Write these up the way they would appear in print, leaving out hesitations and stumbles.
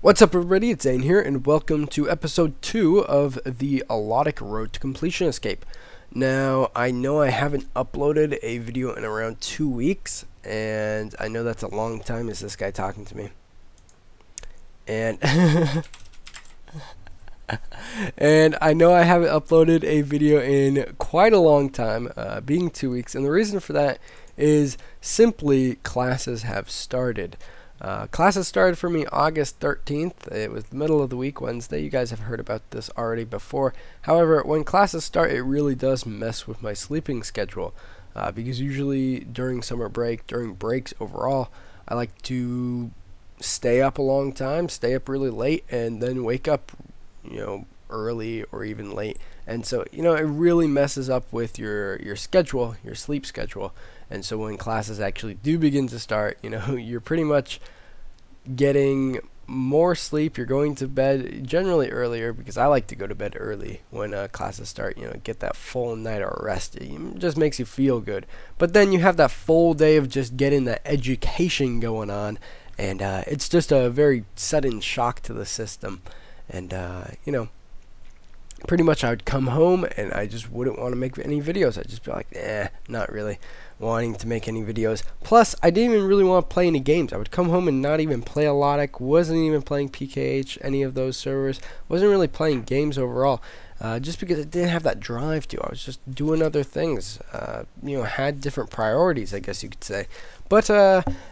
What's up, everybody? It's Ain here, and welcome to episode 2 of the Alotic Road to Completion Escape. Now, I know I haven't uploaded a video in around 2 weeks, and I know that's a long time. Is this guy talking to me? And and I know I haven't uploaded a video in quite a long time, being 2 weeks, and the reason for that is simply classes have started. Classes started for me August 13th. It was the middle of the week, Wednesday. You guys have heard about this already before. However, when classes start, it really does mess with my sleeping schedule. Because usually during summer break, during breaks overall, I like to stay up a long time, stay up really late, and then wake up, early or even late. And so, it really messes up with your schedule, your sleep schedule. And so when classes actually do begin to start, you're pretty much getting more sleep. You're going to bed generally earlier, because I like to go to bed early when classes start, get that full night of rest. It just makes you feel good. But then you have that full day of just getting that education going on, and it's just a very sudden shock to the system. And, pretty much I would come home and I just wouldn't want to make any videos. I'd just be like, not really wanting to make any videos. Plus, I didn't even really want to play any games. I would come home and not even play Alotic, wasn't even playing PKH, any of those servers, wasn't really playing games overall, just because I didn't have that drive to. I was just doing other things, had different priorities, I guess you could say. But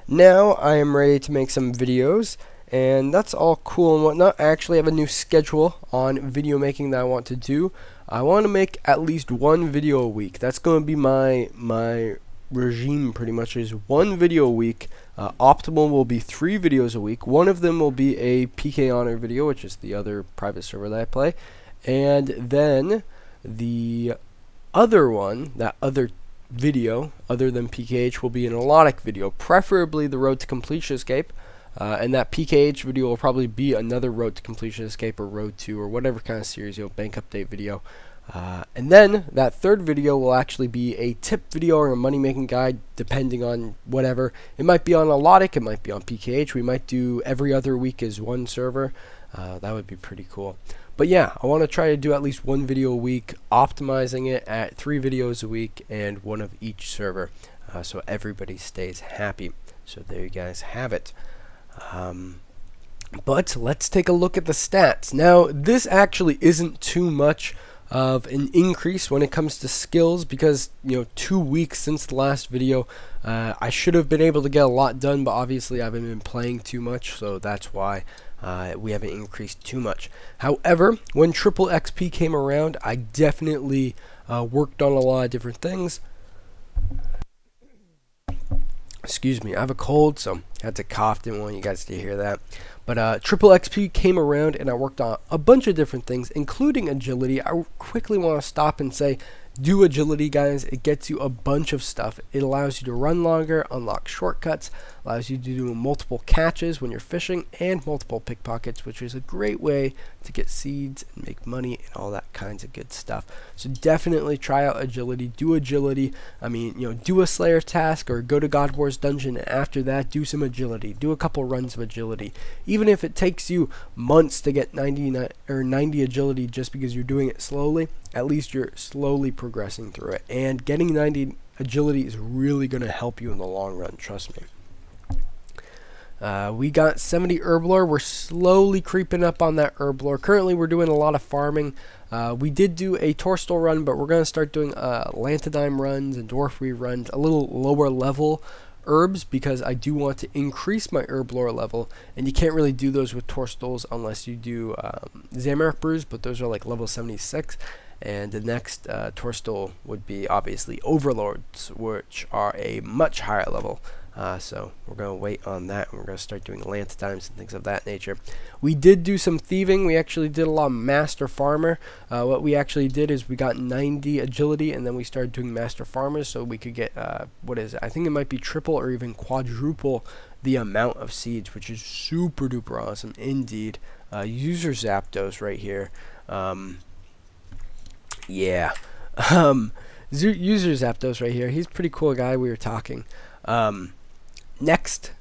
now I am ready to make some videos, and that's all cool and whatnot. I actually have a new schedule on video making that I want to do. I want to make at least one video a week. That's going to be my regime, pretty much, is one video a week. Optimal will be 3 videos a week. One of them will be a AinHonor video, which is the other private server that I play. And then the other one, that other video, other than PKH, will be an Alotic video, preferably the Road to Completion Escape. And that PKH video will probably be another Road to Completion Escape or Road 2 or whatever kind of series, bank update video. And then that third video will actually be a tip video or a money making guide, depending on whatever. It might be on Alotic, it might be on PKH. We might do every other week as one server. That would be pretty cool. But yeah, I want to try to do at least one video a week, optimizing it at 3 videos a week and one of each server, so everybody stays happy. So there you guys have it. But let's take a look at the stats. Now, this actually isn't too much of an increase when it comes to skills, because 2 weeks since the last video, I should have been able to get a lot done, but obviously I haven't been playing too much, so that's why we haven't increased too much. However, when triple XP came around, I definitely worked on a lot of different things. Excuse me, I have a cold, so I had to cough. Didn't want you guys to hear that. But triple XP came around, and I worked on a bunch of different things, including agility. I quickly want to stop and say, do agility, guys. It gets you a bunch of stuff. It allows you to run longer, unlock shortcuts, allows you to do multiple catches when you're fishing, and multiple pickpockets, which is a great way to get seeds and make money and all that kinds of good stuff. So definitely try out agility. Do agility. I mean, do a Slayer task or go to God War's dungeon, and after that, do some agility. Do a couple runs of agility. Even if it takes you months to get 90 agility just because you're doing it slowly, at least you're slowly progressing through it. And getting 90 agility is really going to help you in the long run, trust me. We got 70 herb lore. We're slowly creeping up on that herb lore. Currently, we're doing a lot of farming. We did do a Torstal run, but we're going to start doing Lantidime runs and Dwarfry runs, a little lower level herbs, because I do want to increase my herb lore level, and you can't really do those with Torstals unless you do Zamorak brews, but those are like level 76. And the next Torstal would be obviously Overlords, which are a much higher level. So we're going to wait on that, and we're going to start doing Lantidimes and things of that nature. We did do some thieving. We actually did a lot of Master Farmer. What we actually did is we got 90 agility, and then we started doing Master Farmers, so we could get, what is it? I think it might be triple or even quadruple the amount of seeds, which is super duper awesome indeed. User Zapdos right here. Yeah. User Zapdos right here. He's a pretty cool guy. We were talking. Next,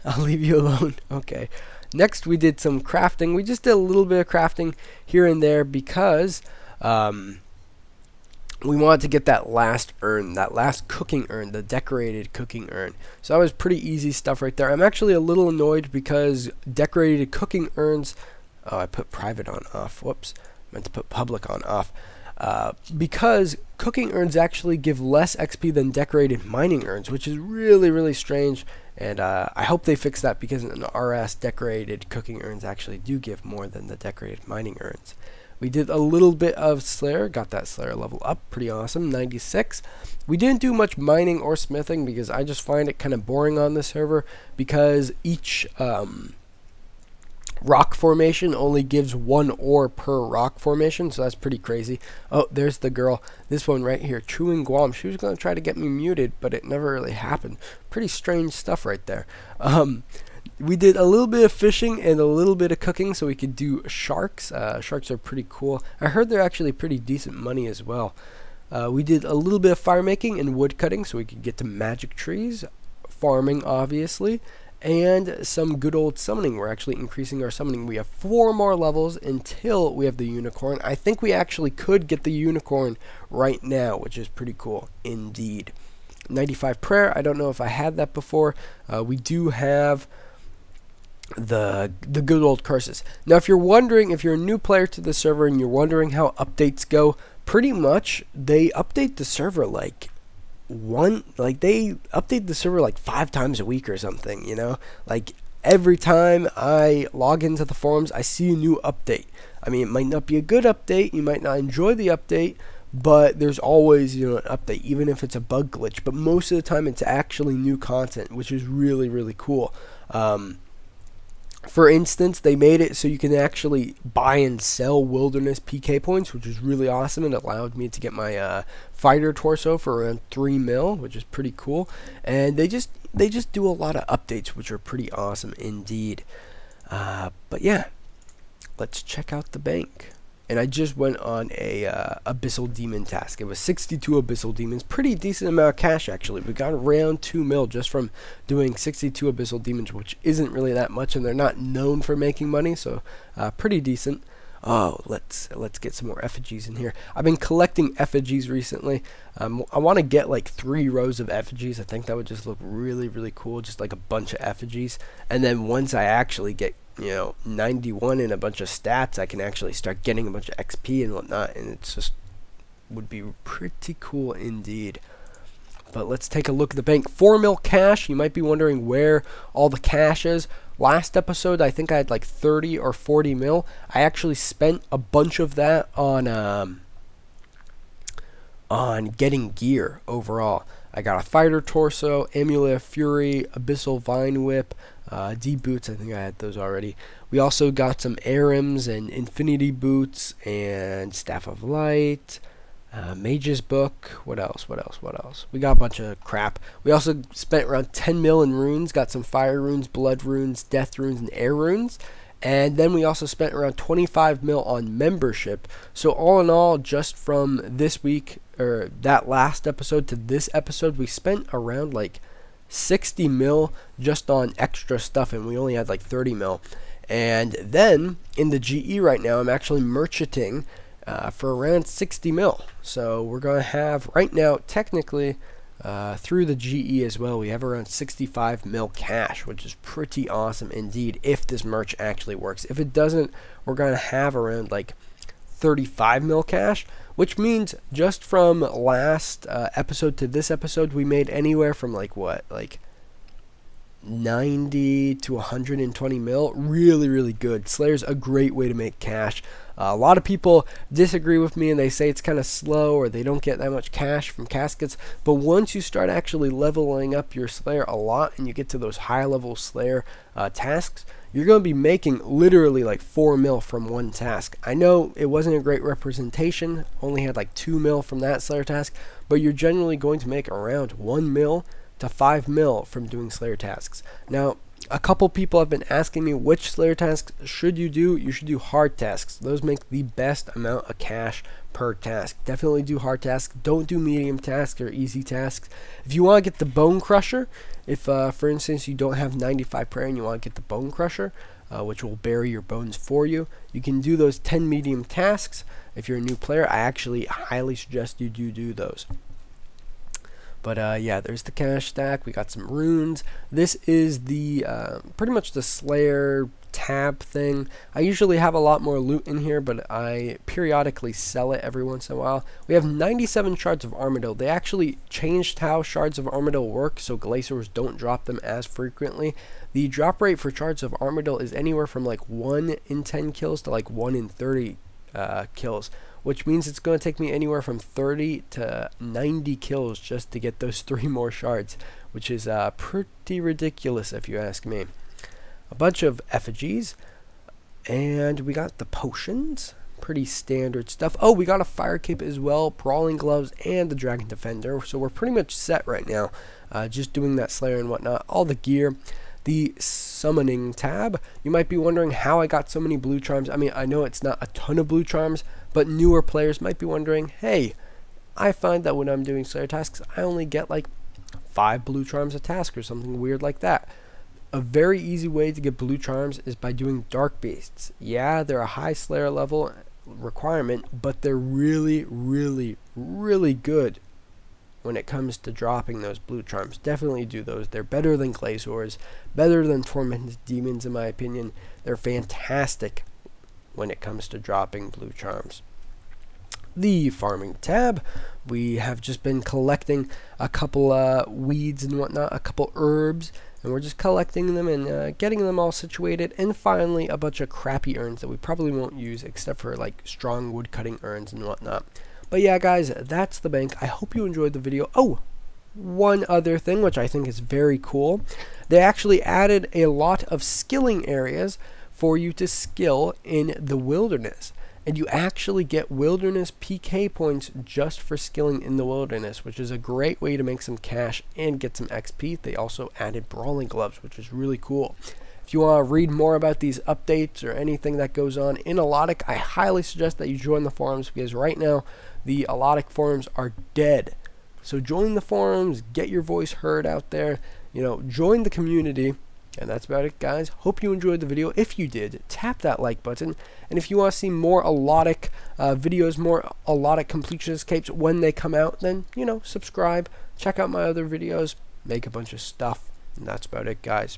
I'll leave you alone. Okay. Next, we did some crafting. We just did a little bit of crafting here and there because we wanted to get that last urn, that last cooking urn, the decorated cooking urn. So that was pretty easy stuff right there. I'm actually a little annoyed because decorated cooking urns, oh, I put private on off. Whoops, I meant to put public on off. Because cooking urns actually give less XP than decorated mining urns, which is really, really strange. And I hope they fix that, because in RS, decorated cooking urns actually do give more than the decorated mining urns. We did a little bit of Slayer, got that Slayer level up, pretty awesome, 96. We didn't do much mining or smithing because I just find it kind of boring on the server, because each rock formation only gives 1 ore per rock formation, so that's pretty crazy. Oh, there's the girl, this one right here, Chewing Guam. She was going to try to get me muted, but it never really happened. Pretty strange stuff right there. We did a little bit of fishing and a little bit of cooking so we could do sharks. Sharks are pretty cool. I heard they're actually pretty decent money as well. We did a little bit of fire making and wood cutting so we could get to magic trees, farming obviously, and some good old summoning. We're actually increasing our summoning. We have 4 more levels until we have the unicorn. I think we actually could get the unicorn right now, which is pretty cool indeed. 95 prayer, I don't know if I had that before. We do have the good old curses. Now, if you're wondering, if you're a new player to the server and you're wondering how updates go, pretty much they update the server like they update the server like 5 times a week or something, you know? Like every time I log into the forums, I see a new update. I mean, it might not be a good update, you might not enjoy the update, but there's always, you know, an update, even if it's a bug glitch. But most of the time it's actually new content, which is really, really cool. For instance, they made it so you can actually buy and sell wilderness PK points, which is really awesome, and it allowed me to get my fighter torso for around 3 mil, which is pretty cool. And they just do a lot of updates, which are pretty awesome indeed. But yeah, let's check out the bank. And I just went on a Abyssal Demon task. It was 62 Abyssal Demons. Pretty decent amount of cash, actually. We got around 2 mil just from doing 62 Abyssal Demons, which isn't really that much, and they're not known for making money, so pretty decent. Oh, let's get some more effigies in here. I've been collecting effigies recently. I want to get like 3 rows of effigies. I think that would just look really, really cool, just like a bunch of effigies. And then once I actually get, you know, 91 and a bunch of stats, I can actually start getting a bunch of XP and whatnot, and it's just would be pretty cool indeed. But let's take a look at the bank. 4 mil cash. You might be wondering where all the cash is. Last episode, I think I had like 30 or 40 mil. I actually spent a bunch of that on getting gear overall. I got a fighter torso, amulet of fury, abyssal vine whip, D boots. I think I had those already. We also got some Arims and infinity boots and staff of light, mage's book. What else? We got a bunch of crap. We also spent around 10 mil in runes. Got some fire runes, blood runes, death runes, and air runes. And then we also spent around 25 mil on membership. So all in all, just from this week, or that last episode to this episode, we spent around like 60 mil just on extra stuff, and we only had like 30 mil. And then in the GE right now, I'm actually merchanting for around 60 mil. So we're going to have right now, technically, through the GE as well, we have around 65 mil cash, which is pretty awesome indeed if this merch actually works. If it doesn't, we're going to have around like 35 mil cash, which means just from last episode to this episode, we made anywhere from like what, like 90 to 120 mil. Really, really good. Slayer's a great way to make cash. A lot of people disagree with me and they say it's kind of slow, or they don't get that much cash from caskets. But once you start actually leveling up your Slayer a lot and you get to those high level Slayer tasks, you're going to be making literally like 4 mil from one task. I know it wasn't a great representation, only had like 2 mil from that Slayer task, but you're generally going to make around 1 mil to 5 mil from doing Slayer tasks. Now, a couple people have been asking me which Slayer tasks should you do. You should do hard tasks. Those make the best amount of cash per task. Definitely do hard tasks. Don't do medium tasks or easy tasks. If you want to get the Bone Crusher, if for instance you don't have 95 prayer and you want to get the Bone Crusher, which will bury your bones for you. You can do those 10 medium tasks. If you're a new player, I actually highly suggest you do those. But yeah, there's the cash stack. We got some runes. This is the pretty much the Slayer tab thing. I usually have a lot more loot in here, but I periodically sell it every once in a while. We have 97 shards of Armadyl. They actually changed how shards of Armadyl work, so glaciers don't drop them as frequently. The drop rate for shards of Armadyl is anywhere from like 1 in 10 kills to like 1 in 30 kills, which means it's going to take me anywhere from 30 to 90 kills just to get those 3 more shards, which is pretty ridiculous if you ask me. A bunch of effigies, and we got the potions, pretty standard stuff. Oh, we got a fire cape as well, brawling gloves, and the dragon defender, so we're pretty much set right now, just doing that Slayer and whatnot. All the gear. The summoning tab, you might be wondering how I got so many blue charms. I mean, I know it's not a ton of blue charms, but newer players might be wondering, hey, I find that when I'm doing Slayer tasks, I only get like 5 blue charms a task or something weird like that. A very easy way to get blue charms is by doing dark beasts. Yeah, they're a high Slayer level requirement, but they're really, really, really good when it comes to dropping those blue charms. Definitely do those. They're better than glaciers, better than tormented demons in my opinion. They're fantastic when it comes to dropping blue charms. The farming tab, we have just been collecting a couple weeds and whatnot, a couple herbs, and we're just collecting them and getting them all situated. And finally, a bunch of crappy urns that we probably won't use except for like strong wood cutting urns and whatnot. But yeah, guys, that's the bank. I hope you enjoyed the video. Oh, one other thing which I think is very cool. They actually added a lot of skilling areas for you to skill in the wilderness. And you actually get wilderness PK points just for skilling in the wilderness, which is a great way to make some cash and get some XP. They also added brawling gloves, which is really cool. If you want to read more about these updates or anything that goes on in Alotic, I highly suggest that you join the forums, because right now the Alotic forums are dead. So join the forums, get your voice heard out there, join the community. And that's about it, guys. Hope you enjoyed the video. If you did, tap that like button. And if you want to see more Alotic videos, more Alotic completionist capes when they come out, then, subscribe. Check out my other videos. Make a bunch of stuff. And that's about it, guys.